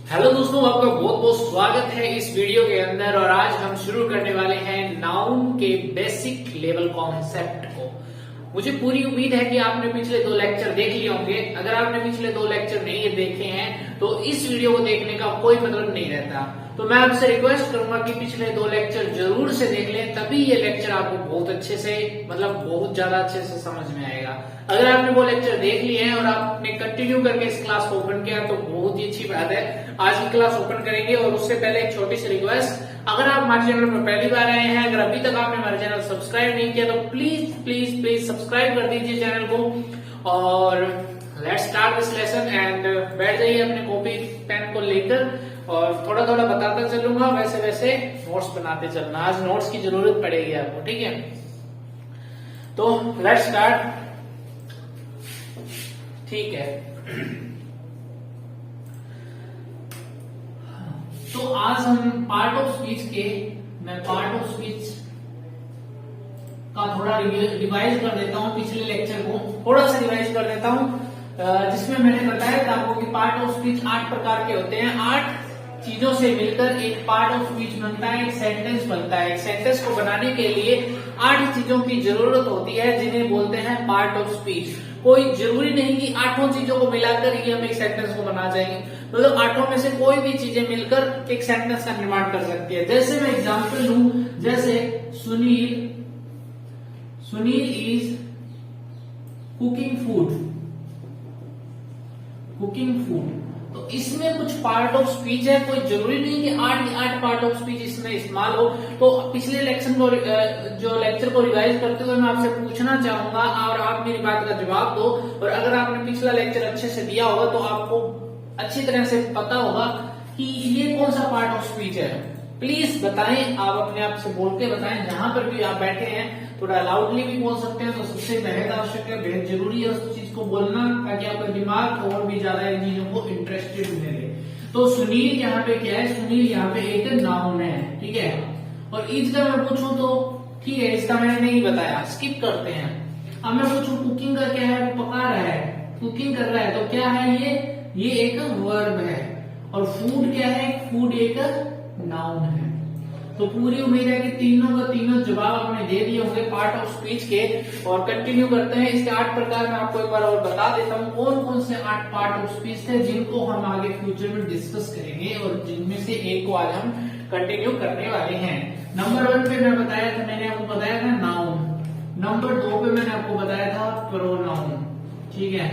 Hello दोस्तों, आपका बहुत बहुत स्वागत है इस वीडियो के अंदर। और आज हम शुरू करने वाले हैं नाउन के बेसिक लेवल कॉन्सेप्ट को। मुझे पूरी उम्मीद है कि आपने पिछले 2 लेक्चर देख लिए होंगे। अगर आपने पिछले 2 लेक्चर नहीं देखे हैं तो इस वीडियो को देखने का कोई मतलब नहीं रहता। तो मैं आपसे रिक्वेस्ट करूंगा कि पिछले 2 लेक्चर जरूर से देख लें, तभी ये लेक्चर आपको बहुत अच्छे से बहुत ज्यादा अच्छे से समझ में आएगा। अगर आपने वो लेक्चर देख लिए हैं और आपने कंटिन्यू करके इस क्लास को ओपन किया तो बहुत ही अच्छी बात है। आज की क्लास ओपन करेंगे और उससे पहले एक छोटी सी रिक्वेस्ट, अगर आप हमारे चैनल पर पहली बार आए हैं, अगर अभी तक आपने हमारे चैनल सब्सक्राइब नहीं किया तो प्लीज प्लीज प्लीज सब्सक्राइब कर दीजिए चैनल को। और let's start this lesson and बैठ जाइए अपने कॉपी पेन को लेकर और थोड़ा थोड़ा बताता चलूंगा, वैसे वैसे नोट्स बनाते चलना। आज नोट्स की जरूरत पड़ेगी आपको, ठीक है? तो लेट्स स्टार्ट, ठीक है। तो आज हम पार्ट ऑफ स्पीच मैं पार्ट ऑफ स्पीच का थोड़ा रिवाइज कर देता हूं। पिछले लेक्चर को थोड़ा सा रिवाइज कर देता हूं, जिसमें मैंने बताया था आपको कि पार्ट ऑफ स्पीच 8 प्रकार के होते हैं। 8 चीजों से मिलकर एक पार्ट ऑफ स्पीच बनता है, एक सेंटेंस बनता है। एक सेंटेंस को बनाने के लिए 8 चीजों की जरूरत होती है, जिन्हें बोलते हैं पार्ट ऑफ स्पीच। कोई जरूरी नहीं कि 8 चीजों को मिलाकर ही हम एक सेंटेंस को बना जाएंगे, मतलब 8 में से कोई भी चीजें मिलकर एक सेंटेंस का निर्माण कर सकती है। जैसे मैं एग्जांपल लूं, जैसे सुनील इज कुकिंग फूड। तो इसमें कुछ पार्ट ऑफ स्पीच है, कोई जरूरी नहीं कि 8 पार्ट ऑफ स्पीच इसमें इस्तेमाल हो। तो पिछले लेक्चर को रिवाइज करते हुए मैं आपसे पूछना चाहूंगा और आप मेरी बात का जवाब दो। और अगर आपने पिछला लेक्चर अच्छे से दिया होगा तो आपको अच्छी तरह से पता होगा कि ये कौन सा पार्ट ऑफ स्पीच है। प्लीज बताएं, आप अपने आप से बोल के बताएं। जहां पर भी आप बैठे हैं थोड़ा लाउडली भी बोल सकते हैं, तो सबसे बेहद आवश्यक है, बेहद जरूरी है उस चीज को बोलना, ताकि आपका दिमाग और भी ज्यादा इन चीजों को इंटरेस्टेड मिले। तो सुनील यहाँ पे क्या है? सुनील यहाँ पे एक नाउन है, ठीक है। और ईज का मैं पूछूं तो ठीक है, इसका मैंने नहीं बताया, स्किप करते हैं। अब मैं पूछूं कुकिंग का क्या है? पका रहा है, कुकिंग कर रहा है, तो क्या है ये एक वर्ब है। और फूड क्या है? फूड एक नाउन है। तो पूरी उम्मीद है कि तीनों जवाब आपने दे दिए होंगे पार्ट ऑफ स्पीच के। और कंटिन्यू करते हैं। इसके 8 प्रकार मैं आपको एक बार और बता देता हूँ कौन कौन से 8 पार्ट ऑफ स्पीच थे, जिनको हम आगे फ्यूचर में डिस्कस करेंगे और जिनमें से एक को आज हम कंटिन्यू करने वाले हैं। नंबर 1 पे मैंने आपको बताया था नाउन। नंबर 2 पे मैंने आपको बताया था प्रोनाउन, ठीक है।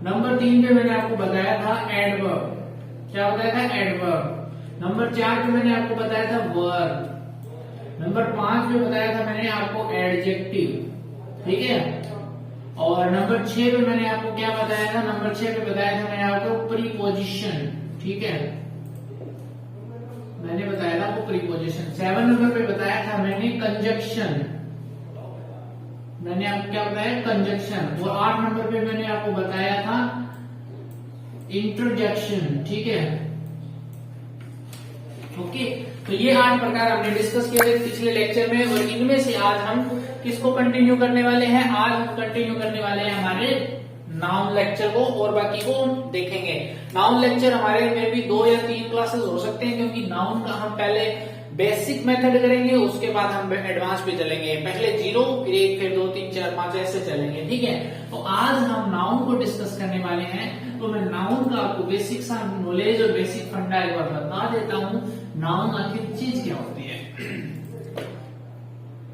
नंबर 3 पे मैंने आपको बताया था एडवर्ब। क्या बताया था? एडवर्ब। नंबर 4 पे मैंने आपको बताया था वर्ब। नंबर 5 पे बताया था मैंने आपको एडजेक्टिव, ठीक है। और नंबर 6 पे मैंने आपको क्या बताया था? नंबर 6 पे बताया था मैंने आपको प्रीपोजिशन, ठीक है। मैंने बताया था आपको प्रीपोजिशन। 7 नंबर पे बताया था मैंने कंजक्शन। मैंने आपको क्या बताया? कंजक्शन। और 8 नंबर पे मैंने आपको बताया था इंटरजेक्शन, ठीक है। ओके, तो ये 8 प्रकार हमने डिस्कस किए थे पिछले लेक्चर में। और इनमें से आज हम किसको कंटिन्यू करने वाले हैं? आज हम कंटिन्यू करने वाले हैं हमारे नाउन लेक्चर को, और बाकी को हम देखेंगे। नाउन लेक्चर हमारे में भी 2 या 3 क्लासेस हो सकते हैं, क्योंकि नाउन का हम पहले बेसिक मेथड करेंगे, उसके बाद हम एडवांस पे चलेंगे। पहले 0, फिर 1, फिर 2, 3, 4, 5 ऐसे चलेंगे, ठीक है। तो आज हम नाउन को डिस्कस करने वाले हैं। तो मैं नाउन का आपको बेसिक सा नॉलेज और बेसिक फंडा एक बार बता देता हूं। नाउन आखिर चीज क्या होती है?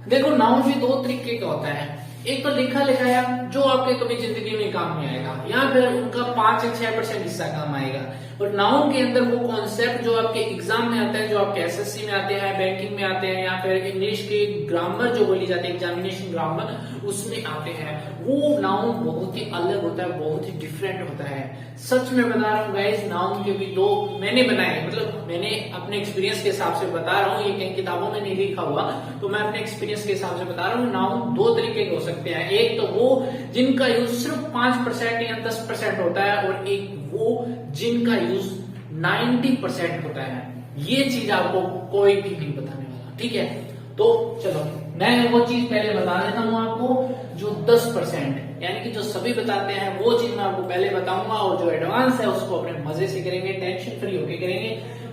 देखो, नाउन भी 2 तरीके का होता है। एक तो लिखा लिखाया, जो आपके कभी जिंदगी में काम नहीं आएगा, या फिर उनका 5 या 6% हिस्सा काम आएगा। और नाउन के अंदर वो कॉन्सेप्ट जो आपके एग्जाम में आते हैं, जो आपके एसएससी में आते हैं, बैंकिंग में आते हैं, या फिर इंग्लिश की ग्रामर जो बोली जाती है, एग्जामिनेशन ग्रामर, उसमें आते हैं। वो नाउन बहुत ही अलग होता है, बहुत ही डिफरेंट होता है। सच में बता रहा हूँ गाइस, नाउन के भी 2 मैंने बनाए, मतलब मैंने अपने एक्सपीरियंस के हिसाब से बता रहा हूँ, ये कहीं किताबों में नहीं लिखा हुआ, तो मैं अपने एक्सपीरियंस के हिसाब से बता रहा हूँ। नाउन 2 तरीके के हो सकते हैं। एक तो वो जिनका यूज सिर्फ 5% या 10% होता है, और एक वो जिनका यूज 90% होता है। ये चीज आपको कोई भी नहीं बताने वाला, ठीक है। तो चलो मैं वो चीज पहले बता देता हूं आपको, जो 10% यानी कि जो सभी बताते हैं वो चीज मैं आपको पहले बताऊंगा, और जो एडवांस है उसको अपने मजे से करेंगे, टेंशन फ्री होके करेंगे।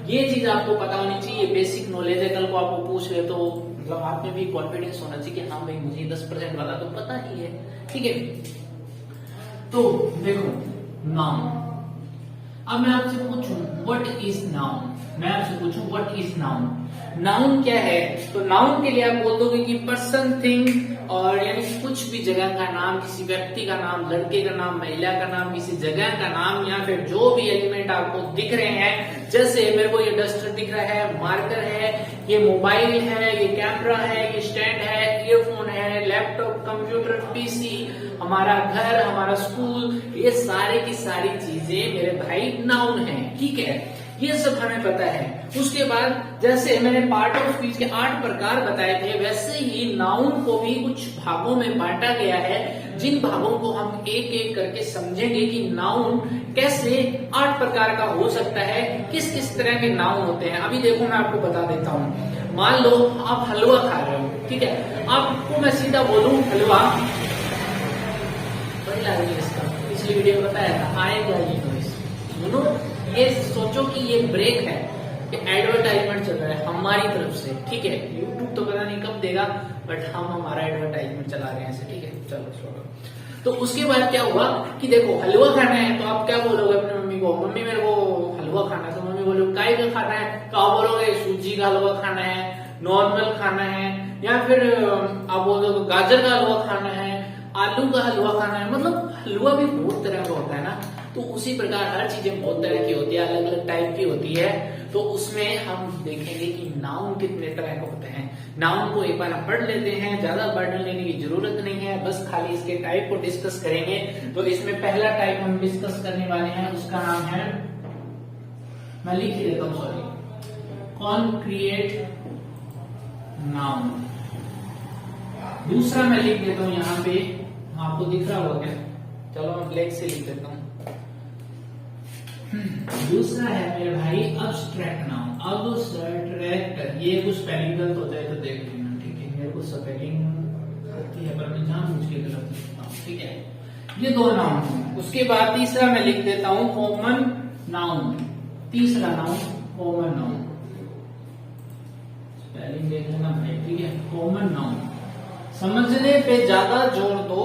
ये चीज आपको पता होनी चाहिए, बेसिक नॉलेज है, कल को आपको पूछ ले तो मतलब आप में भी कॉन्फिडेंस होना चाहिए कि हाँ भाई मुझे 10% वाला तो पता ही है, ठीक है। तो देखो नाउन, अब मैं आपसे पूछूं व्हाट इज नाउन, मैं आपसे पूछूं व्हाट इज नाउन, नाउन क्या है? तो नाउन के लिए आप बोल दोगे कि पर्सन, थिंग, और यानी कुछ भी जगह का नाम, किसी व्यक्ति का नाम, लड़के का नाम, महिला का नाम, किसी जगह का नाम, या फिर जो भी एलिमेंट आपको दिख रहे हैं। जैसे मेरे को ये डस्टर दिख रहा है, मार्कर है, ये मोबाइल है, ये कैमरा है, ये स्टैंड है, ईयरफोन है, लैपटॉप, कंप्यूटर, पीसी, हमारा घर, हमारा स्कूल, ये सारे की सारी चीजें मेरे भाई नाउन है, ठीक है। ये सब हमें पता है। उसके बाद जैसे मैंने पार्ट ऑफ स्पीच के 8 प्रकार बताए थे, वैसे ही नाउन को भी कुछ भागों में बांटा गया है, जिन भागों को हम एक एक करके समझेंगे कि नाउन कैसे 8 प्रकार का हो सकता है, किस किस तरह के नाउन होते हैं। अभी देखो मैं आपको बता देता हूँ। मान लो आप हलवा खा रहे हो, ठीक है, आपको मैं सीधा बोलूं हलवा, बड़ी लग रही है इसका, पिछली वीडियो में बताया था आएगा ये नॉइस, सुनो, ये सोचो कि ये ब्रेक है, कि एडवर्टाइजमेंट चल रहा है हमारी तरफ से, ठीक है। यूट्यूब तो पता नहीं कब देगा, बट हम हमारा एडवर्टाइजमेंट चला रहे हैं ऐसे, ठीक है। चलो छोड़ो। तो उसके बाद क्या हुआ कि देखो हलवा खाना है, तो आप क्या बोलोगे अपनी मम्मी को, मम्मी मेरे को हलवा खाना है, तो मम्मी बोलोगे काय का खाना है, तो आप बोलोगे सूजी का हलवा खाना है, नॉर्मल खाना है, या फिर आप बोलोगे गाजर का हलवा खाना है, आलू का हलवा खाना है। मतलब हलवा भी बहुत तरह का होता है ना, तो उसी प्रकार हर चीजें बहुत तरह की होती है, अलग अलग टाइप की होती है। तो उसमें हम देखेंगे कि नाउन कितने तरह के होते हैं। नाउन को एक बार हम पढ़ लेते हैं, ज्यादा बर्डन लेने की जरूरत नहीं है, बस खाली इसके टाइप को डिस्कस करेंगे। तो इसमें पहला टाइप हम डिस्कस करने वाले हैं, उसका नाम है, मैं लिख ही देता हूं, सॉरी, कॉन्क्रीट नाउन। दूसरा मैं लिख देता हूं यहाँ पे, आपको दिख रहा होगा क्या, चलो मैं ब्लैक से लिख देता हूं। दूसरा है मेरे भाई अब्स्ट्रैक्ट नाउन। अब्स्ट्रैक्ट, ये कुछ स्पेलिंग गलत हो जाए तो देख लेना, ठीक है, मेरे को स्पेलिंग आती है पर मैं जानबूझ के गलत लिखता हूं, ठीक है। ये दो नाउन है। उसके बाद तीसरा मैं लिख देता हूं कॉमन नाउन। तीसरा नाउन कॉमन नाउन, स्पेलिंग देख लेना भाई, ठीक है। कॉमन नाउन, समझने पे ज्यादा जोर दो,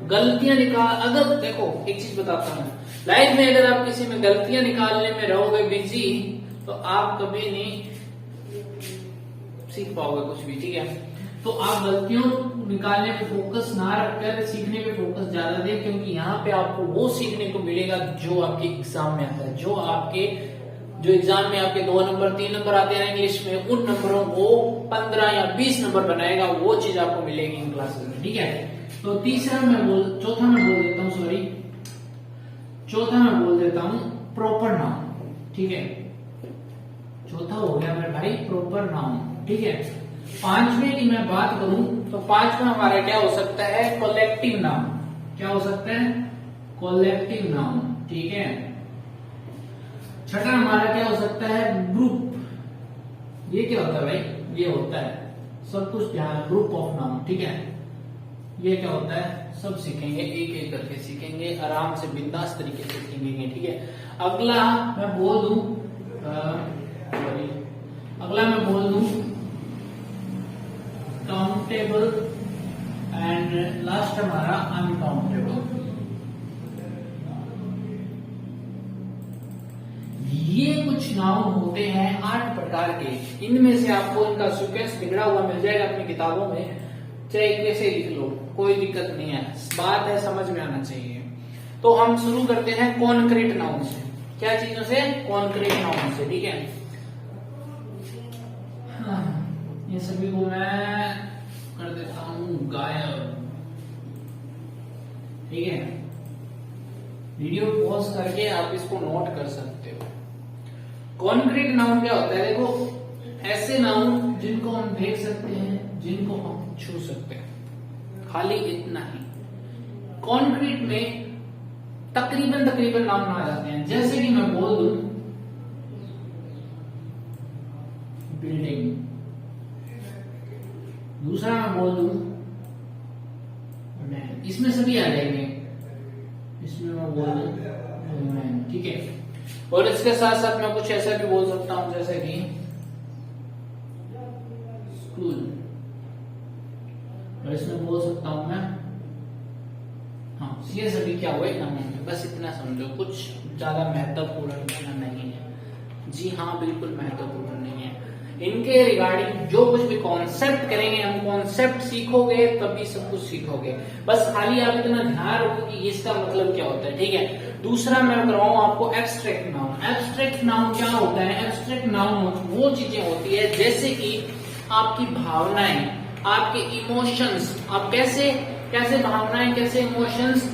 गलतियां निकाल, अगर देखो एक चीज बताता हूं, लाइफ में अगर आप किसी में गलतियां निकालने में रहोगे बिजी, तो आप कभी नहीं सीख पाओगे कुछ भी, ठीक है। तो आप गलतियों निकालने पे फोकस ना रखकर सीखने पे फोकस ज्यादा दें, क्योंकि यहाँ पे आपको वो सीखने को मिलेगा जो आपके एग्जाम में आता है, जो एग्जाम में आपके 2 नंबर 3 नंबर आते हैं इंग्लिश में, उन नंबरों को 15 या 20 नंबर बनाएगा, वो चीज आपको मिलेगी इन क्लासेस में, ठीक है। तो चौथा मैं बोल देता हूँ, सॉरी, चौथा मैं बोल देता हूं प्रॉपर नाउन, ठीक है। चौथा हो गया मेरे भाई प्रॉपर नाउन, ठीक है। पांचवें की मैं बात करूं तो पांचवा हमारा क्या हो सकता है, कलेक्टिव नाउन। क्या हो सकता है, कलेक्टिव नाउन, ठीक है। छठा हमारा क्या हो सकता है, ग्रुप। ये क्या होता है भाई, ये होता है सब कुछ ध्यान, ग्रुप ऑफ नाउन, ठीक है। ये क्या होता है, सब सीखेंगे, एक एक करके सीखेंगे, आराम से बिंदास तरीके से सीखेंगे, ठीक है। अगला मैं बोल दूं काउंटेबल, एंड लास्ट हमारा अनकाउंटेबल। ये कुछ नाउन होते हैं 8 प्रकार के। इनमें से आपको इनका सीक्वेंस बिगड़ा हुआ मिल जाएगा अपनी किताबों में, चाहे कैसे लिख लो, कोई दिक्कत नहीं है, बात है समझ में आना चाहिए। तो हम शुरू करते हैं कॉन्क्रीट नाउन से। क्या चीजों से, कॉन्क्रीट नाउन से, ठीक है। ये सभी को मैं कर देता हूं गायब, ठीक है। वीडियो पॉज करके आप इसको नोट कर सकते हो। कॉन्क्रीट नाउन क्या होता है, देखो ऐसे नाउन जिनको हम देख सकते हैं, जिनको हम छू सकते हैं, खाली इतना ही। कॉन्क्रीट में तकरीबन नाउन आ जाते हैं, जैसे कि मैं बोल दूं बिल्डिंग, दूसरा मैं बोल दूं महल, इसमें सभी आ जाएंगे, इसमें मैं बोल वुमेन, ठीक है। और इसके साथ साथ मैं कुछ ऐसा भी बोल सकता हूं जैसे कि स्कूल, और इसमें बोल सकता हूं मैं, हाँ ये सभी क्या हुए नाउन है। बस इतना समझो, कुछ ज्यादा महत्वपूर्ण नहीं है। जी हाँ, बिल्कुल महत्वपूर्ण नहीं है। इनके रिगार्डिंग जो कुछ भी कॉन्सेप्ट करेंगे हम, कॉन्सेप्ट सीखोगे तभी सब कुछ सीखोगे। बस खाली आप इतना ध्यान रखो कि इसका मतलब क्या होता है, ठीक है। दूसरा मैं कराऊं आपको एब्स्ट्रैक्ट नाउन। एब्स्ट्रैक्ट नाउन क्या होता है? एब्स्ट्रैक्ट नाउन वो चीजें होती है जैसे कि आपकी भावनाएं, आपके इमोशंस, आप कैसे कैसे भावनाएं, कैसे इमोशंस।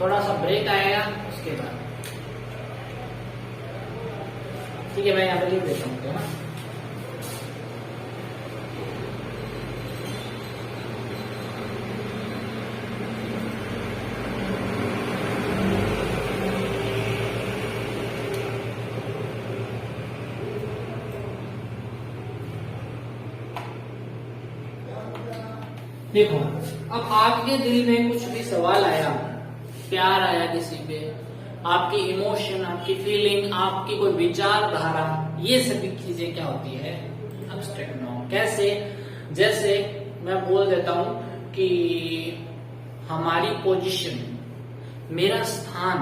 थोड़ा सा ब्रेक आएगा उसके बाद, ठीक है। मैं यहाँ पर लिख देता हूँ ना, देखो अब आपके दिल में कुछ भी सवाल आया, प्यार आया किसी पे, आपकी इमोशन, आपकी फीलिंग, आपकी कोई विचारधारा, ये सभी चीजें क्या होती है? Abstract noun. कैसे? जैसे मैं बोल देता हूं कि हमारी पोजीशन, मेरा स्थान,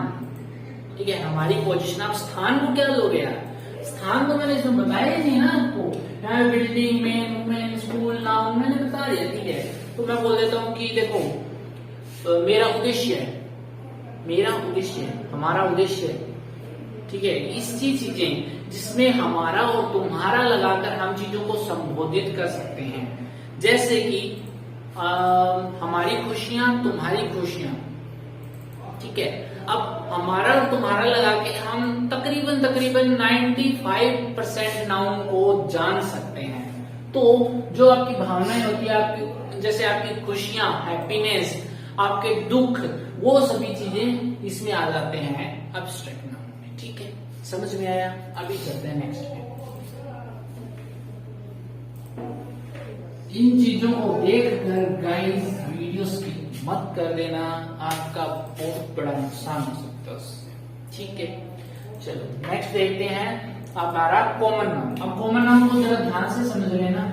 ठीक है, हमारी पोजीशन। आप स्थान को क्या लोगे यार? स्थान को मैंने इसमें बताया ही नहीं ना आपको, यहाँ बिल्डिंग में, वुमेन, स्कूल, नाउन मैंने बता दिया, ठीक है। तो मैं बोल देता हूँ कि देखो मेरा उद्देश्य है, मेरा उद्देश्य है, हमारा उद्देश्य है, ठीक है। इसकी चीजें जिसमें हमारा और तुम्हारा लगाकर हम चीजों को संबोधित कर सकते हैं, जैसे कि हमारी खुशियां, तुम्हारी खुशियां, ठीक है। अब हमारा और तुम्हारा लगा के हम तकरीबन 95% नाउन को जान सकते हैं। तो जो आपकी भावनाएं होती है, आपकी जैसे आपकी खुशियां, हैप्पीनेस, आपके दुख, वो सभी चीजें इसमें आ जाते हैं एब्स्ट्रैक्ट नाउन में, ठीक है। समझ में आया? अभी चलते हैं नेक्स्ट पे। इन चीजों को देखकर गाइस वीडियो स्किप मत कर देना, आपका बहुत बड़ा नुकसान हो सकता है उससे, ठीक है। चलो नेक्स्ट देखते हैं हमारा कॉमन नाउन। अब कॉमन नाउन को जरा ध्यान से समझ लेना,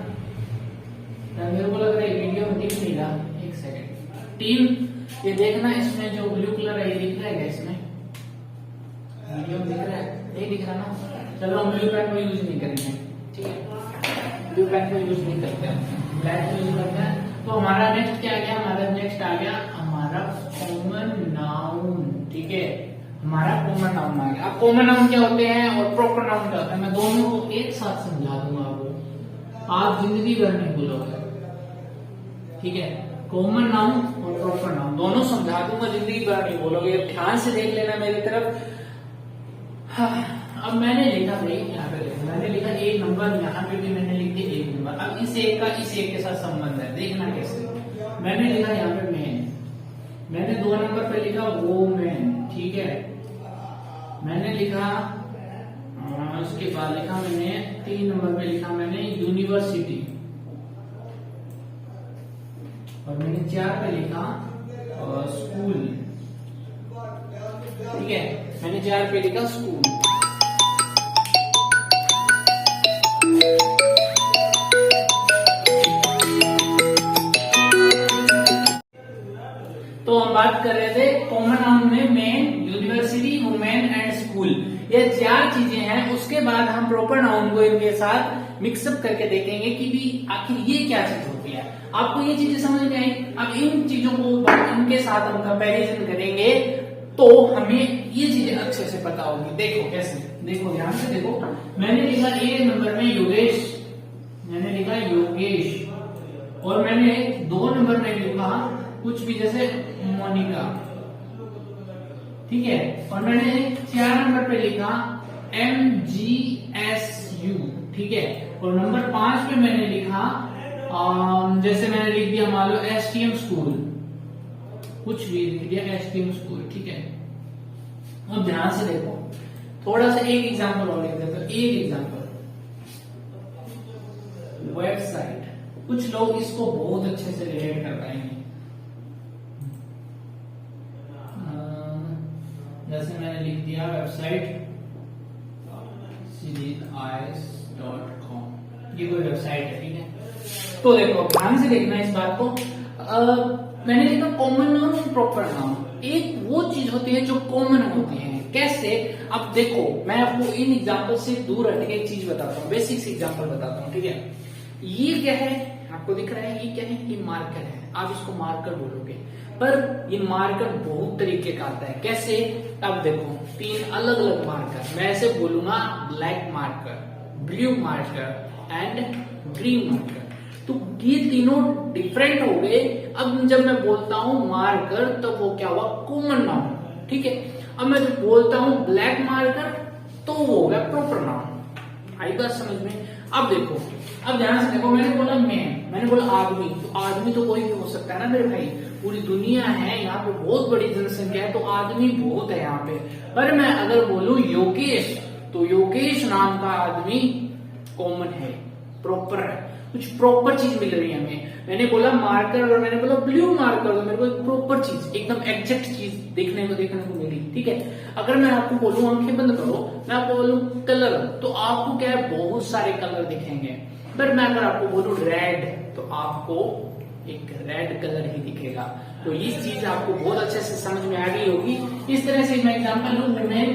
मेरे को लग रहा है वीडियो में दिख नहीं रहा, एक सेकंड। टीम ये देखना, इसमें जो ब्लू कलर है ये दिख रहा है इसमें? वीडियो में दिख रहा है? नहीं दिख रहा ना? चलो हम ब्लू पेन को यूज नहीं करेंगे, ठीक है। ब्लू पेन को यूज नहीं करते हैं, ब्लैक यूज करते हैं। तो हमारा नेक्स्ट क्या आ गया? हमारा नेक्स्ट आ गया हमारा कॉमन नाउन, ठीक है। हमारा कॉमन नाउन आ गया। अब कॉमन नाउन क्या होते हैं और प्रॉपर नाउन क्या होता है, मैं दोनों को एक साथ समझा दूंगा आपको, आप जिंदगी भर नहीं भूलोगे, ठीक है। कॉमन नाउन और प्रॉपर नाउन दोनों समझा दूंगा, जिंदगी भर नहीं बोलोगे। ध्यान से देख लेना मेरी तरफ। हाँ, अब मैंने लिखा भाई, यहाँ पे मैंने लिखा एक नंबर, यहाँ पे भी मैंने लिख दिया एक नंबर। अब इस एक का इस एक के साथ संबंध है, देखना कैसे। मैंने लिखा यहाँ पे मैन, मैंने 2 नंबर पे लिखा वोमेन, ठीक है। मैंने लिखा उसके बाद लिखा मैंने 3 नंबर पे लिखा मैंने यूनिवर्सिटी, और मैंने 4 पे लिखा स्कूल, ठीक है। मैंने 4 पे लिखा स्कूल। तो हम बात कर रहे थे कॉमन नाउन में main, university, women and school, ये 4 चीजें हैं। उसके बाद हम प्रॉपर नाउन को इनके साथ मिक्सअप करके देखेंगे कि भी आखिर ये क्या चीज होती है। आपको ये चीजें समझ में आई? अब इन चीजों को इनके साथ हम कंपैरिजन करेंगे तो हमें ये चीजें अच्छे से पता होगी। देखो कैसे, देखो ध्यान से देखो। मैंने लिखा एक नंबर में योगेश, मैंने लिखा योगेश, और मैंने 2 नंबर में लिखा कुछ भी जैसे मोनिका, ठीक है। और मैंने 4 नंबर पे लिखा MGSU, ठीक है। और नंबर 5 पे मैंने लिखा जैसे मैंने लिख दिया मान लो STM स्कूल, कुछ भी लिख दिया STM स्कूल, ठीक है। अब ध्यान से देखो, थोड़ा सा एक एग्जांपल और लिख देता हूं, एक एग्जांपल। वेबसाइट, कुछ लोग इसको बहुत अच्छे से रिलेट कर पाएंगे। जैसे मैंने लिख दिया वेबसाइट cdis.com, ये कोई वेबसाइट है, ठीक है। तो देखो ध्यान से देखना इस बात को। मैंने लिखा कॉमन नाउन और प्रॉपर नाउन। एक वो चीज होती है जो कॉमन होती है। कैसे? अब देखो मैं आपको इन एग्जांपल से दूर हट के एक चीज बताता हूँ, बेसिक्स एग्जांपल बताता हूँ, ठीक है। ये क्या है आपको दिख रहा है? ये क्या है? ये मार्कर है। आप इसको मार्कर बोलोगे, पर ये मार्कर बहुत तरीके का आता है। कैसे? अब देखो 3 अलग अलग मार्कर, मैं ऐसे बोलूंगा black marker, blue marker and green marker. तो ये तीनों डिफरेंट हो गए। अब जब मैं बोलता हूं मार्कर तो वो क्या हुआ? कॉमन नाउन, ठीक है। अब मैं जब बोलता हूं ब्लैक मार्कर तो वो हो गया प्रॉपर नाउन। आई बात समझ में? अब देखो, अब ध्यान से देखो, मैंने बोला मैंने बोला आदमी, तो आदमी तो कोई भी हो सकता है ना मेरे भाई। पूरी दुनिया है, यहाँ पे बहुत बड़ी जनसंख्या है, तो आदमी बहुत है यहाँ पे। पर मैं अगर बोलूं योगेश, तो योगेश नाम का आदमी कॉमन है, प्रॉपर है, कुछ प्रॉपर चीज मिल रही है हमें। मैंने बोला मार्कर और मैंने बोला ब्लू मार्कर, तो मेरे को एक प्रॉपर चीज, एकदम एग्जैक्ट चीज देखने को मिली, ठीक है। अगर मैं आपको बोलूं आंखें बंद करो, मैं आपको बोलूं कलर, तो आपको क्या है? बहुत सारे कलर दिखेंगे। पर मैं अगर आपको बोलूं रेड, तो आपको एक रेड कलर ही दिखेगा। तो ये चीज आपको बहुत अच्छे से समझ में आ गई होगी। इस तरह से मैं एग्जांपल लूं वुमेन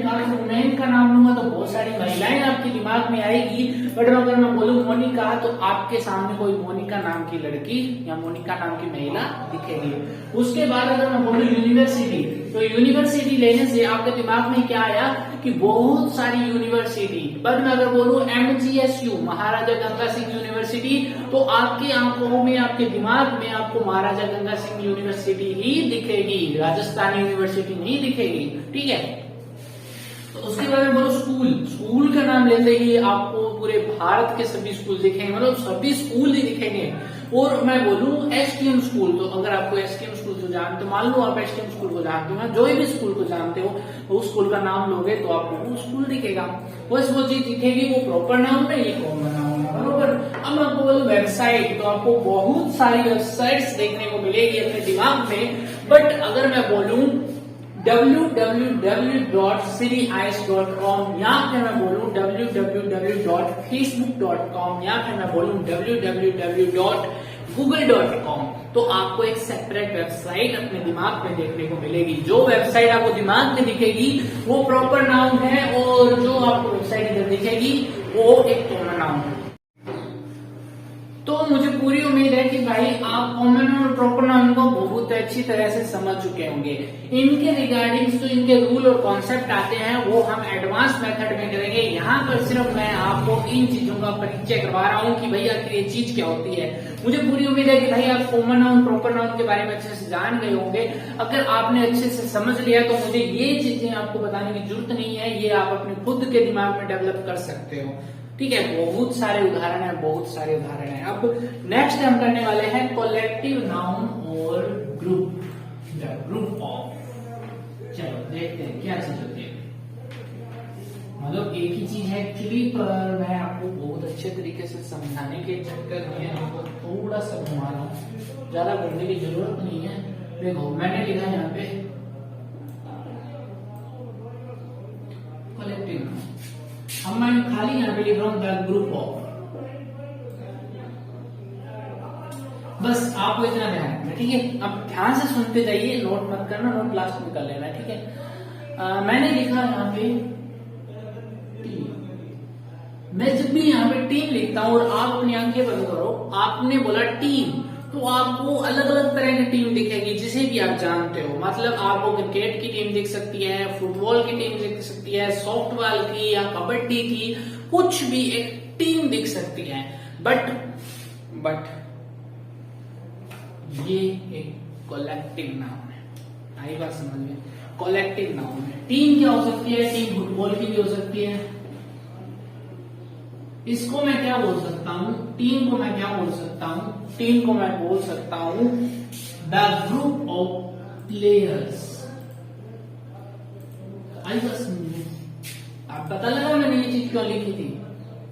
का नाम लूंगा तो बहुत सारी महिलाएं आपके दिमाग में आएगी। बट अगर मैं बोलूं मोनिका, तो आपके सामने कोई मोनिका नाम की लड़की या मोनिका नाम की महिला दिखेगी। उसके बाद अगर मैं बोलूं यूनिवर्सिटी, तो यूनिवर्सिटी लेने से आपके दिमाग में क्या आया कि बहुत सारी यूनिवर्सिटी। पर मैं अगर बोलूं MGSU, महाराजा गंगा सिंह यूनिवर्सिटी, तो आपकी आंखों में, आपके दिमाग में आपको महाराजा गंगा सिंह यूनिवर्सिटी ही दिखेगी, राजस्थान यूनिवर्सिटी नहीं दिखेगी, ठीक है। तो उसके बाद में बोलो स्कूल का नाम लेते ही आपको पूरे भारत के सभी स्कूल दिखेंगे, मतलब सभी स्कूल ही दिखेंगे। और मैं बोलूं STM स्कूल, तो अगर आपको STM स्कूल को जानते हो, मान लो आप STM स्कूल को जानते हो, जो भी स्कूल को जानते हो, तो उस स्कूल का नाम लोगे तो आपको वो स्कूल दिखेगा। बस वो चीज दिखेगी, वो प्रॉपर नाउन है, ये कॉमन नाउन है, बरोबर। अब मैं आपको बोलूं वेबसाइट, तो आपको बहुत सारी वेबसाइट्स देखने को मिलेगी अपने दिमाग में। बट अगर मैं बोलूं www.cdis.com, या फिर मैं बोलूं www.facebook.com, या फिर मैं बोलूं www.google.com, तो आपको एक सेपरेट वेबसाइट अपने दिमाग में देखने को मिलेगी। जो वेबसाइट आपको दिमाग में दिखेगी वो प्रॉपर नाउन है, और जो आपको वेबसाइट इधर दिखेगी वो एक कॉमन नाउन है। तो मुझे पूरी उम्मीद है कि भाई आप कॉमन और प्रॉपर नाउन को बहुत अच्छी तरह से समझ चुके होंगे। इनके रिगार्डिंग जो इनके रूल और कॉन्सेप्ट आते हैं वो हम एडवांस मेथड में करेंगे। यहाँ पर सिर्फ मैं आपको इन चीजों का परिचय करवा रहा हूँ कि भैया ये चीज क्या होती है। मुझे पूरी उम्मीद है कि भाई आप कॉमन नाउन प्रॉपर नाउन के बारे में अच्छे से जान गए होंगे। अगर आपने अच्छे से समझ लिया तो मुझे ये चीजें आपको बताने की जरूरत नहीं है, ये आप अपने खुद के दिमाग में डेवलप कर सकते हो, ठीक है। बहुत सारे उदाहरण है, बहुत सारे उदाहरण है। अब नेक्स्ट हम करने वाले हैं कलेक्टिव नाउन और ग्रुप, द ग्रुप ऑफ। चलो देखते हैं क्या चीज होती है। मतलब एक ही चीज है एक्चुअली, पर मैं आपको बहुत अच्छे तरीके से समझाने के चक्कर में आपको थोड़ा सा घुमा रहा हूँ, ज्यादा घूमने की जरूरत नहीं है। देखो मैंने लिखा है यहाँ पे कलेक्टिव नाउन, अब मैं खाली यहाँ पे लिख रहा हूँ द ग्रुप ऑफ। बस आपको इतना ध्यान रखना, ठीक है। अब ध्यान से सुनते जाइए, नोट मत करना, नोट लास्ट में कर लेना, ठीक है। मैंने लिखा यहाँ पे टीम। मैं जब भी यहाँ पे टीम लिखता हूँ और आप अपनी आंखें बंद करो, आपने बोला टीम, तो आपको अलग अलग तरह की टीम दिखेगी जिसे भी आप जानते हो। मतलब आपको क्रिकेट की टीम दिख सकती है, फुटबॉल की टीम दिख सकती है, सॉफ्टबॉल की या कबड्डी की, कुछ भी एक टीम दिख सकती है। बट ये एक कलेक्टिव नाउन है। आई बात समझ में? कलेक्टिव नाउन है। टीम क्या हो सकती है? टीम फुटबॉल की भी हो सकती है। इसको मैं क्या बोल सकता हूं? टीम को मैं क्या बोल सकता हूं? टीम को मैं बोल सकता हूं द ग्रुप ऑफ प्लेयर्स। आई बात समझ में? आप पता लगा मैंने ये चीज क्यों लिखी थी,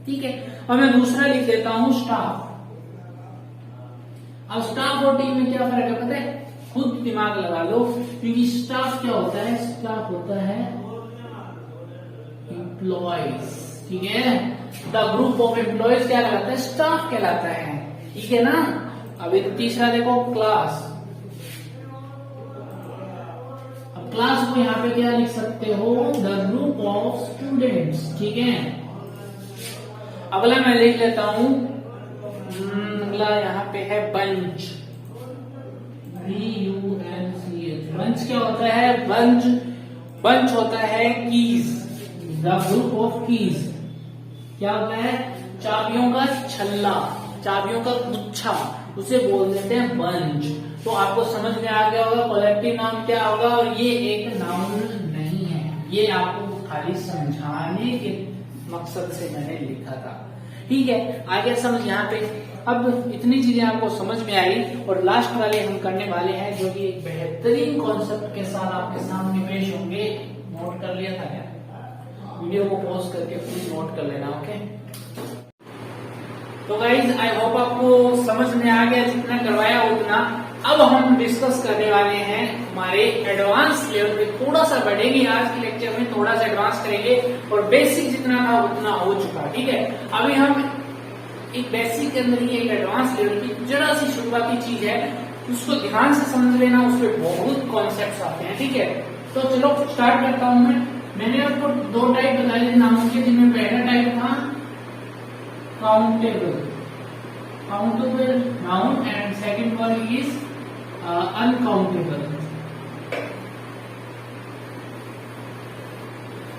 ठीक है। और मैं दूसरा लिख देता हूं स्टाफ। अब स्टाफ और टीम में क्या फर्क है पता है? खुद दिमाग लगा लो, क्योंकि स्टाफ क्या होता है, स्टाफ होता है एम्प्लॉयज, ठीक है। द ग्रुप ऑफ एम्प्लॉयज क्या कहलाता है, स्टाफ कहलाता है, ठीक है ना। अभी तीसरा देखो क्लास। अब क्लास को यहाँ पे क्या लिख सकते हो, द ग्रुप ऑफ स्टूडेंट्स, ठीक है। अगला मैं लिख लेता हूं, अगला यहाँ पे है बंच, BUNCH। बंच क्या होता है, बंच बंच होता है keys, the group of keys क्या होता है, चाबियों का छल्ला, चाबियों का गुच्छा, उसे बोल देते हैं बंच। तो आपको समझ में आ गया होगा कलेक्टिव नाउन क्या होगा, और ये एक नाउन नहीं है, ये आपको खाली समझाने के मकसद से मैंने लिखा था, ठीक है। आगे समझ यहाँ पे, अब इतनी चीजें आपको समझ में आई, और लास्ट वाले हम करने वाले हैं जो कि एक बेहतरीन कॉन्सेप्ट के साथ आपके सामने पेश होंगे। नोट कर लिया था क्या, वीडियो को पॉज करके प्लीज नोट कर लेना, ओके। तो गाइज आई होप आपको समझ में आ गया, जितना करवाया उतना। अब हम डिस्कस करने वाले हैं हमारे एडवांस लेवल पे, थोड़ा सा बढ़ेंगे आज के लेक्चर में, थोड़ा सा एडवांस करेंगे, और बेसिक जितना था उतना हो चुका, ठीक है। अभी हम एक बेसिक के अंदर ही एक एडवांस लेवल की जरा सी शुरुआती चीज है, उसको ध्यान से समझ लेना, उसमें बहुत कॉन्सेप्ट आते हैं, ठीक है। तो चलो स्टार्ट करता हूं मैंने आपको दो टाइप बताए नामों के, जिनमें पहला टाइप था countable, countable noun, and second one is uncountable.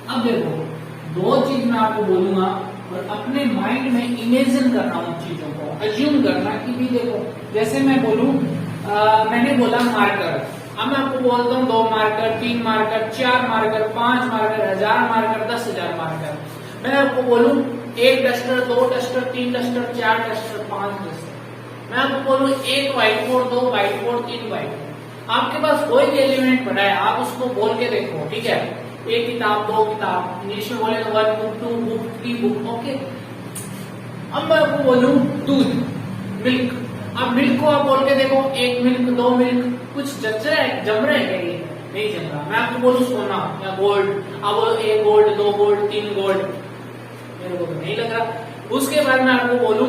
अब देखो, दो चीज मैं आपको बोलूंगा, और अपने माइंड में इमेजिन करना उन चीजों को, अज्यूम करना कि भी देखो, जैसे मैं बोलूं, मैंने बोला मार्कर, अब मैं आपको बोलता हूँ 2 marker, 3 marker, 4 marker, 5 marker, 1000 marker, 10,000 marker. मैं आपको बोलूं 1 duster, 2 duster, 3 duster, 4 duster, 5 duster. मैं आपको बोलूं 1 white board, 2 white board, 3 white board. आपके पास कोई भी एलिमेंट पड़ा है, आप उसको बोल के देखो, ठीक है। 1 किताब, 2 किताब, इंग्लिश में बोले तो 1 बुक, 2 बुक, 3 बुक, ओके। अब मैं आपको बोलूं दूध, मिल्क, अब मिल्क को आप बोल के देखो, 1 मिल्क, 2 मिल्क, कुछ जम रहा है क्या, ये नहीं जम रहा। मैं आपको बोलूं सोना या गोल्ड, अब बोलो 1 गोल्ड, 2 गोल्ड, 3 गोल्ड, मेरे को तो नहीं लग रहा। उसके बाद मैं आपको बोलूं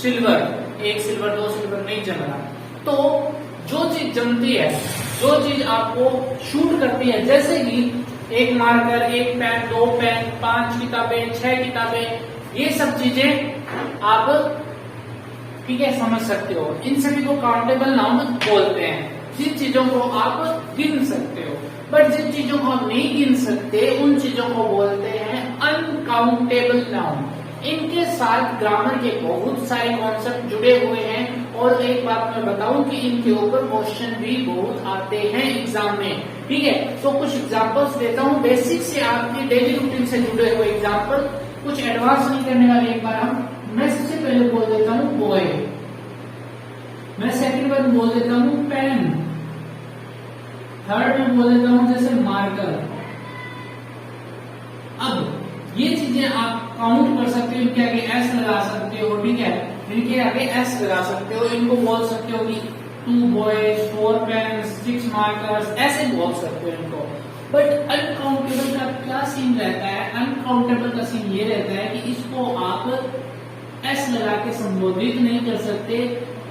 सिल्वर, 1 सिल्वर, 2 सिल्वर, नहीं जम रहा। तो जो चीज जमती है, जो चीज आपको शूट करती है, जैसे कि 1 मार्कर, 1 पेन, 2 पेन, 5 किताबें, 6 किताबें, ये सब चीजें आप ठीक है समझ सकते हो। इन सभी को काउंटेबल नाउन बोलते हैं, जिन चीजों को आप गिन सकते हो। बट जिन चीजों को आप नहीं गिन सकते, उन चीजों को बोलते हैं अनकाउंटेबल नाउन। इनके साथ ग्रामर के बहुत सारे कॉन्सेप्ट जुड़े हुए हैं, और एक बात मैं बताऊं कि इनके ऊपर क्वेश्चन भी बहुत आते हैं एग्जाम में, ठीक है। तो कुछ एग्जांपल्स देता हूं, बेसिक से आपकी डेली रूटीन से जुड़े हुए एग्जांपल, कुछ एडवांस नहीं करने वाले। एक बार मैं सबसे पहले बोल देता हूं बॉय, मैं सेकंड वन बोल देता हूं पेन, थर्ड में बोल देता हूं जैसे मार्कर। अब ये चीजें आप काउंट कर सकते हो, इनके आगे एस लगा सकते हो, ठीक है, इनके आगे एस लगा सकते हो, इनको बोल सकते हो कि 2 बॉयज, 4 पेन, 6 मार्कर्स, ऐसे बोल सकते हो इनको। बट अनकाउंटेबल का क्या सीन रहता है, अनकाउंटेबल का सीन ये रहता है कि इसको आप एस लगा के संबोधित नहीं कर सकते,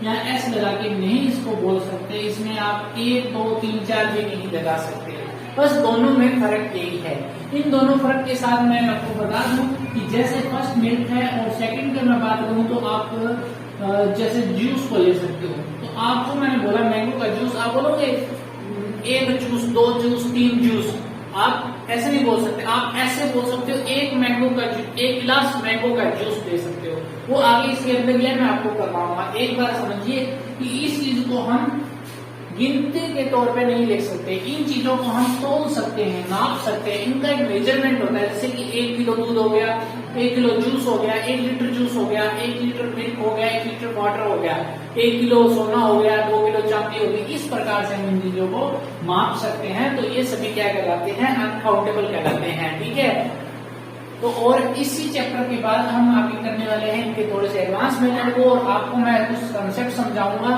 या एस लगा के नहीं इसको बोल सकते। इसमें आप 1, 2, 3, 4 भी नहीं लगा सकते, बस दोनों में फर्क यही है। इन दोनों फर्क के साथ मैं आपको बता दूं कि जैसे फर्स्ट मिल्क है और सेकंड की मैं बात करूं तो आप जैसे जूस को ले सकते हो। तो आपको मैंने बोला मैंगो का जूस, आप बोलोगे 1 जूस, 2 जूस, 3 जूस, आप ऐसे नहीं बोल सकते। आप ऐसे बोल सकते हो 1 मैंगो का जूस, 1 गिलास मैंगो का जूस दे सकते हो। वो आगे इसके अंदर मैं आपको करवाऊंगा। एक बार समझिए कि इस चीज को हम गिनती के तौर पे नहीं लिख सकते, इन चीजों को हम तोल सकते हैं, नाप सकते हैं। इनका एक मेजरमेंट होता है, जैसे कि 1 किलो दूध हो गया, 1 किलो जूस हो गया, 1 लीटर जूस हो गया, 1 लीटर मिल्क हो गया, 1 लीटर वाटर हो गया, 1 किलो सोना हो गया, 2 किलो चांदी हो गई। इस प्रकार से हम इन चीजों को माप सकते हैं। तो ये सभी क्या कहलाते हैं, अनकाउंटेबल कहलाते हैं, ठीक है। तो और इसी चैप्टर के बाद हम आगे करने वाले हैं इनके थोड़े से एडवांस मेथड को, और आपको मैं कुछ कंसेप्ट समझाऊंगा।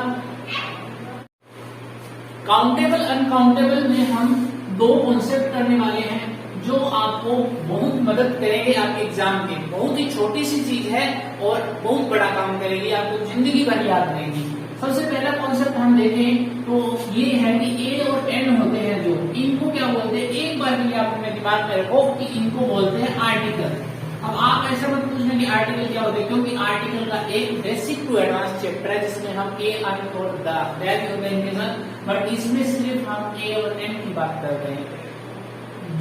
काउंटेबल अनकाउंटेबल में हम दो कॉन्सेप्ट करने वाले हैं जो आपको बहुत मदद करेंगे आपके एग्जाम के। बहुत ही छोटी सी चीज है और बहुत बड़ा काम करेगी, आपको जिंदगी भर याद रहेगी। सबसे पहला कॉन्सेप्ट हम देखें तो ये है कि ए और एन होते हैं जो, इनको क्या बोलते हैं, एक बार के लिए आप अपने दिमाग में रखो कि इनको बोलते हैं आर्टिकल। अब आप ऐसा मत पूछना कि आर्टिकल क्या होते हैं, क्योंकि आर्टिकल का एक बेसिक टू एडवांस चैप्टर है जिसमें हम ए और दैट होते हैं इनके साथ, बट इसमें सिर्फ हम ए और एन की बात कर रहे हैं।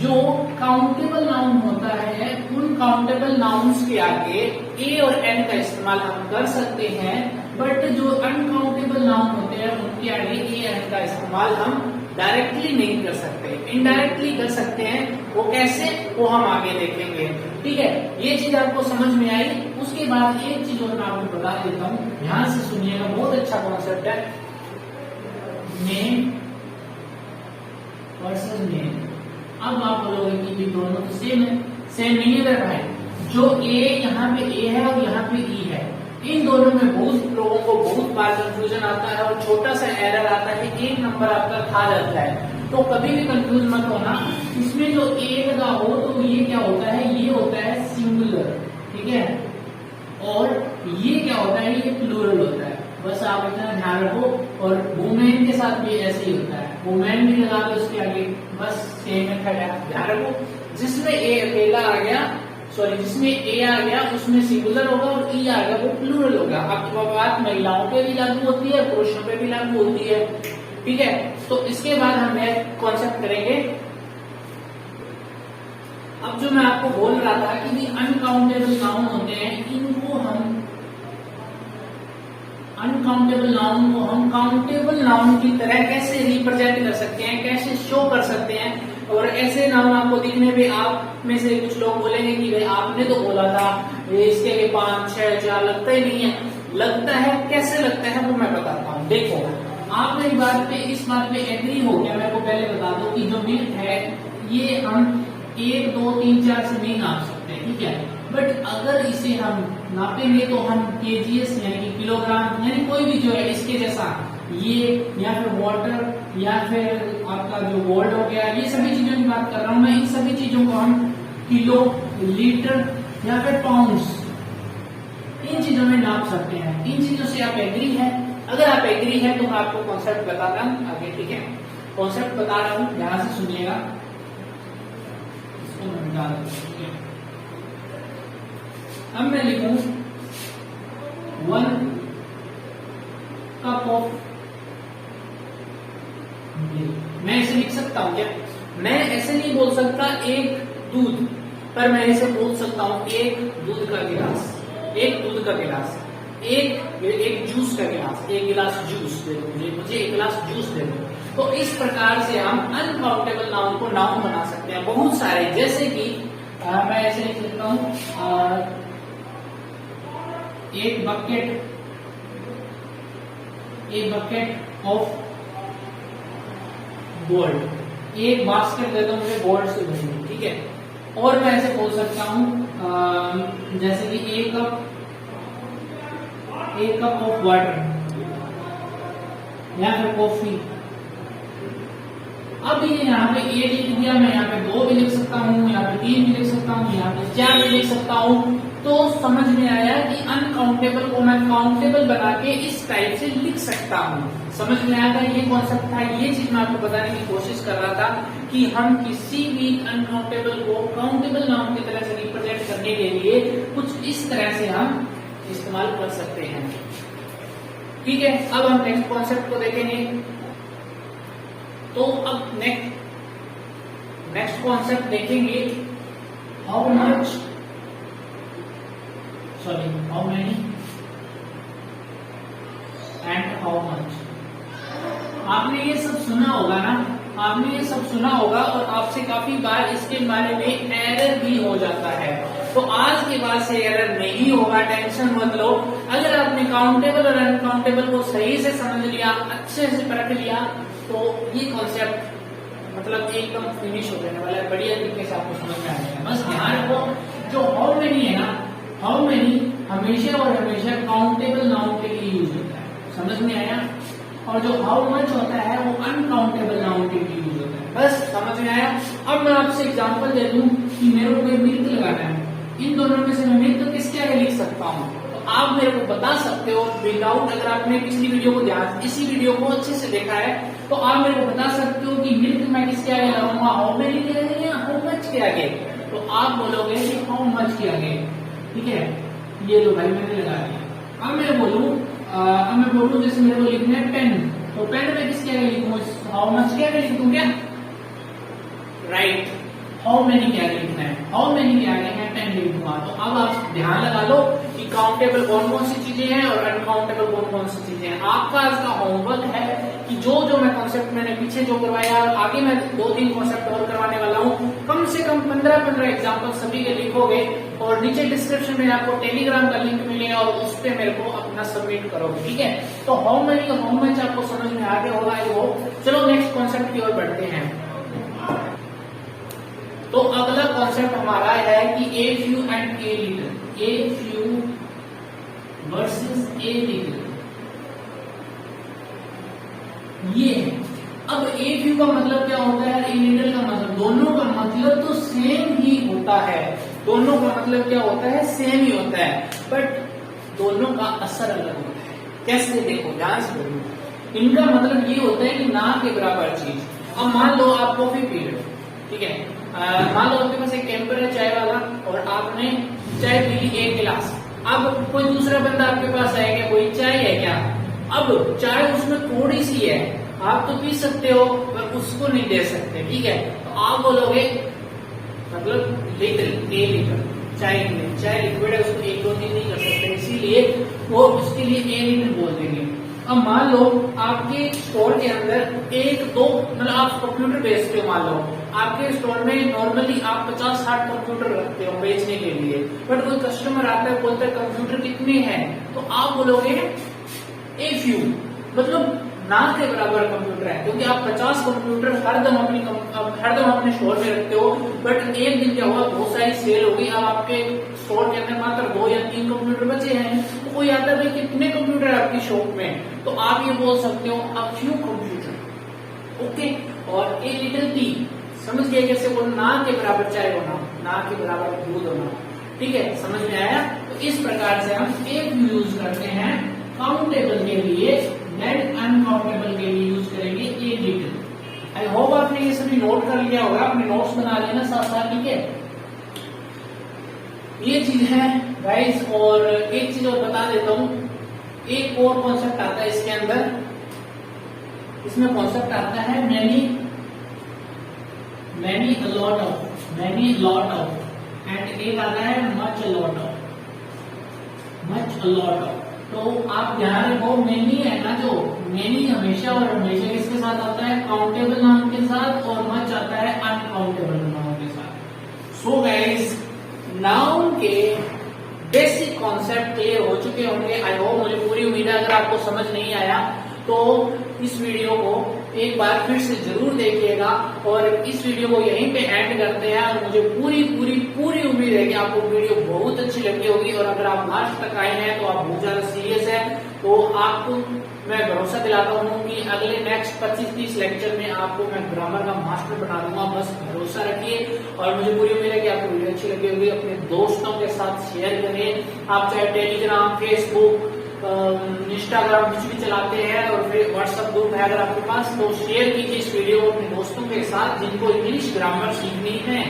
जो काउंटेबल नाउन होता है उन काउंटेबल नाउन्स के आगे ए और एन का इस्तेमाल हम कर सकते हैं, बट जो अनकाउंटेबल नाउन होते हैं उनके आगे ए एन का इस्तेमाल हम डायरेक्टली नहीं कर सकते, इनडायरेक्टली कर सकते हैं। वो कैसे, वो हम आगे देखेंगे। ठीक है, ये चीज आपको समझ में आई। उसके बाद एक चीज और मैं आपको बता देता हूँ, ध्यान से सुनिएगा, बहुत अच्छा कॉन्सेप्ट है। Name versus name. अब आप बोलोगे कि ये दोनों तो सेम है, सेम नहीं है मेरे भाई। जो ए यहाँ पे ए है और यहाँ पे ई है, इन दोनों में बहुत लोगों को बहुत बार कंफ्यूजन आता है और छोटा सा एरर आता है, एक नंबर आपका खा जाता है। तो कभी भी कंफ्यूज मत होना। इसमें जो एक का हो तो ये क्या होता है, ये होता है सिंगुलर, ठीक है, और ये क्या होता है, ये प्लूरल होता है। बस आप इतना ध्यान रखो। और वुमेन के साथ भी ऐसे ही होता है, वुमेन भी लगा दो उसके आगे, बस सेम मेथड है, ध्यान रखो। जिसमें ए अकेला आ गया, सॉरी जिसमें ए आ गया उसमें सिंगुलर होगा और ई आ गया वो प्लूरल होगा। अब बात महिलाओं पे भी लागू होती है, पुरुषों पे भी लागू होती है। ठीक है, तो इसके बाद हम एक कॉन्सेप्ट करेंगे। अब जो मैं आपको बोल रहा था कि अनकाउंटेबल नाउन होते हैं, इनको हम अनकाउंटेबल नाउन को हम काउंटेबल नाउन की तरह कैसे रिप्रेजेंट कर सकते हैं, कैसे शो कर सकते हैं। और ऐसे नाउन आपको दिखने पे आप में से कुछ लोग बोलेंगे कि भाई आपने तो बोला था इसके 5, 6, 4 लगता ही नहीं है। लगता है, कैसे लगता है वो मैं बताता हूँ। देखो, आप मेरी बात पे, इस बात पे एग्री हो गया, मेरे को पहले बता दो कि जो मिल्क है ये हम 1, 2, 3, 4 से नहीं नाप सकते, ठीक है। बट अगर इसे हम नापेंगे तो हम केजीएस यानी कि किलोग्राम, यानी कोई भी जो है इसके जैसा, ये या फिर वाटर या फिर आपका जो गोल्ड हो गया, ये सभी चीजों की बात कर रहा हूं मैं। इन सभी चीजों को हम किलो, लीटर या फिर पाउंड्स, इन चीजों में नाप सकते हैं। इन चीजों से आप एग्री है? अगर आप एग्री है तो मैं आपको कॉन्सेप्ट बता रहा हूँ आगे, ठीक है। कॉन्सेप्ट बता रहा हूँ, ध्यान से सुनिएगा। इसको मैं मिटा देता हूं, ठीक है। अब मैं लिखूं 1 कप ऑफ, मैं ऐसे लिख सकता हूं क्या? मैं ऐसे नहीं बोल सकता एक दूध, पर मैं ऐसे बोल सकता हूं एक दूध का गिलास, एक दूध का गिलास, एक जूस का गिलास, एक गिलास जूस दे दो मुझे एक गिलास जूस दे दो। तो इस प्रकार से हम अनकाउंटेबल नाउन को नाउन बना सकते हैं बहुत सारे। जैसे कि मैं ऐसे लिख सकता हूं एक बकेट ऑफ गोल्ड, एक बास्केट देता हूं मुझे गोल्ड से भरी, ठीक है। और मैं ऐसे बोल सकता हूं जैसे कि एक कप ऑफ वाटर या फिर कॉफी। अब ये यहाँ पे एक लिख दिया, मैं यहाँ पे 2 भी लिख सकता हूँ, यहाँ पे 3 भी लिख सकता हूँ, यहाँ पे 4 भी लिख सकता हूँ। तो समझ में आया कि अनकाउंटेबल को मैं काउंटेबल बना के इस टाइप से लिख सकता हूँ। समझ में आया था, ये कॉन्सेप्ट था। ये चीज मैं आपको बताने की कोशिश कर रहा था कि हम किसी भी अनकाउंटेबल को काउंटेबल नाउन की तरह से रिप्रेजेंट करने के लिए कुछ इस तरह से हम इस्तेमाल कर सकते हैं, ठीक है। अब हम नेक्स्ट कॉन्सेप्ट को देखेंगे। तो अब नेक्स्ट कॉन्सेप्ट देखेंगे, how many and how much. आपने ये सब सुना होगा ना, आपने ये सब सुना होगा और आपसे काफी बार इसके बारे में एरर भी हो जाता है। तो आज के बाद से एरर नहीं होगा, टेंशन मत लो। अगर आपने काउंटेबल और अनकाउंटेबल को सही से समझ लिया, अच्छे से परख लिया, तो ये कॉन्सेप्ट मतलब एकदम फिनिश हो जाने वाला है, बढ़िया तरीके से आपको समझ में आ जाएगा। बस ध्यान रखो, जो हाउ मेनी है ना, हाउ मेनी हमेशा और हमेशा काउंटेबल नाउन के लिए यूज होता है। समझ में आया? और जो हाउ मच होता है वो अनकाउंटेबल नाउन के लिए यूज होता है। बस समझ में आया। अब मैं आपसे एग्जांपल दे दूं कि मेरे को कोई मिल्क लगाना है, इन दोनों में से मैं मिल्क किसके आगे लिख सकता हूँ, तो आप मेरे को बता सकते हो विदाउट, अगर आपने पिछली वीडियो को ध्यान, इसी वीडियो को अच्छे से देखा है तो आप मेरे को बता सकते हो कि मिल्क मैं किसके आगे लगाऊंगा, हाउ मेनी के आगे या हाउ मच के आगे। तो आप बोलोगे कि हाउ मच के आगे, ठीक है। ये लो भाई मैंने लगा दिया। अब मैं बोलूं जैसे मेरे को लिखना है पेन, तो पेन में किसके आगे लिखूं, हाउ मच के आगे लिख दूं क्या, राइट। हाउ मेनी के आगे लिखना है, हाउ मेनी के आगे है पेन लिख दूंगा। तो अब आप ध्यान लगा लो कि काउंटेबल कौन कौन सी चीजें हैं और अनकाउंटेबल कौन कौन सी चीजें हैं। आपका आज का होमवर्क है कि जो मैं कॉन्सेप्ट मैंने पीछे जो करवाया, आगे मैं 2-3 कॉन्सेप्ट और करवाने वाला हूँ, कम से कम 15 एग्जाम्पल सभी के लिखोगे और नीचे डिस्क्रिप्शन में आपको टेलीग्राम का लिंक मिलेगा और उस पर मेरे को अपना सबमिट करोगे, ठीक है। तो हाउ मेनी और हाउ मच आपको समझ में आ गया होगा आई होप। चलो नेक्स्ट कॉन्सेप्ट की ओर बढ़ते हैं। तो अगला कॉन्सेप्ट हमारा है कि a few and a little, a few versus a little, ये है। अब ए फ्यू का मतलब क्या होता है, ए लिटिल का मतलब, दोनों का मतलब तो सेम ही होता है, दोनों का मतलब क्या होता है, सेम ही होता है, बट दोनों का असर अलग होता है। कैसे, देखो ध्यान से बोलो। इनका मतलब ये होता है कि ना के बराबर चीज। अब मान लो आप कॉफी पी रहे हो, ठीक है, मान लो आपके पास एक कैंपर है चाय वाला और आपने चाय पी ली 1 गिलास। अब कोई दूसरा बंदा आपके पास आएगा, कोई चाय है क्या, अब चाय उसमें थोड़ी सी है, आप तो पी सकते हो पर उसको नहीं दे सकते, ठीक है। तो आप बोलोगे मतलब लिटिल, ए लिटिल, चाय लिक्विड है, उसको 1, 2, 3 नहीं कर सकते, इसीलिए वो उसके लिए ए लिटिल बोल देंगे। अब मान लो आपके स्टोर के अंदर 1-2 मतलब आप कंप्यूटर बेचते हो, मान लो आपके स्टोर में नॉर्मली आप 50-60 कंप्यूटर रखते हो बेचने के लिए, बट कोई कस्टमर आता है बोलता है कंप्यूटर कितने हैं, तो आप बोलोगे ए फ्यू, मतलब ना के बराबर कंप्यूटर है, क्योंकि आप 50 कंप्यूटर हरदम अपने स्टोर में रखते हो, बट एक दिन क्या हुआ, बहुत सारी सेल होगी, अब आपके स्टोर के अंदर मात्र 2 या 3 कंप्यूटर बचे हैं, तो कोई आता है कितने कंप्यूटर है आपकी शॉप में, तो आप ये बोल सकते हो अ फ्यू कंप्यूटर, ओके। और ए लिटिल टी, समझ गए कैसे बोलना, ना के बराबर चाय होना, ना के बराबर दूध होना, ठीक है, समझ में आया। तो इस प्रकार से हम ए फ्यू यूज करते हैं काउंटेबल के लिए, एंड अनकाउंटेबल के लिए यूज करेंगे ए लिटिल। आई होप आपने ये सभी नोट कर लिया होगा, अपने नोट्स बना लेना साथ साथ, ठीक है। ये चीज है गाइस, और एक चीज और बता देता हूं, एक और कॉन्सेप्ट आता है इसके अंदर, इसमें कॉन्सेप्ट आता है many a lot of, and एक आता है मच अ लॉट ऑफ। तो आप ध्यान रखो, मेनी है ना, जो मेनी हमेशा और हमेशा किसके साथ आता है, काउंटेबल नाउन के साथ, और मच आता है अनकाउंटेबल नाउन के साथ। सो गाइस, नाउन के बेसिक कॉन्सेप्ट क्लियर हो चुके होंगे आई होप, मुझे पूरी उम्मीद है। अगर आपको समझ नहीं आया तो इस वीडियो को एक बार फिर से जरूर देखिएगा, और इस वीडियो को यहीं पे एंड करते हैं। और मुझे पूरी उम्मीद है कि आपको वीडियो बहुत अच्छी लगी होगी, और अगर आप लास्ट तक आए हैं तो आप बहुत ज्यादा सीरियस हैं, तो आपको मैं भरोसा दिलाता हूँ कि अगले नेक्स्ट 25-30 लेक्चर में आपको मैं ग्रामर का मास्टर बना दूंगा, बस भरोसा रखिए। और मुझे पूरी उम्मीद है कि आपको वीडियो अच्छी लगी होगी, अपने दोस्तों के साथ शेयर करें। आप चाहे टेलीग्राम, फेसबुक, इंस्टाग्राम कुछ भी चलाते हैं, और फिर व्हाट्सएप ग्रुप है अगर आपके पास, तो शेयर कीजिए इस वीडियो को अपने दोस्तों के साथ जिनको इंग्लिश ग्रामर सीखनी है,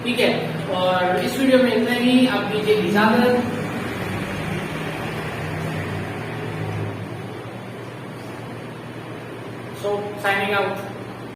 ठीक है। और इस वीडियो में इतना ही, आप दीजिए इजाजत। सो साइनिंग आउट।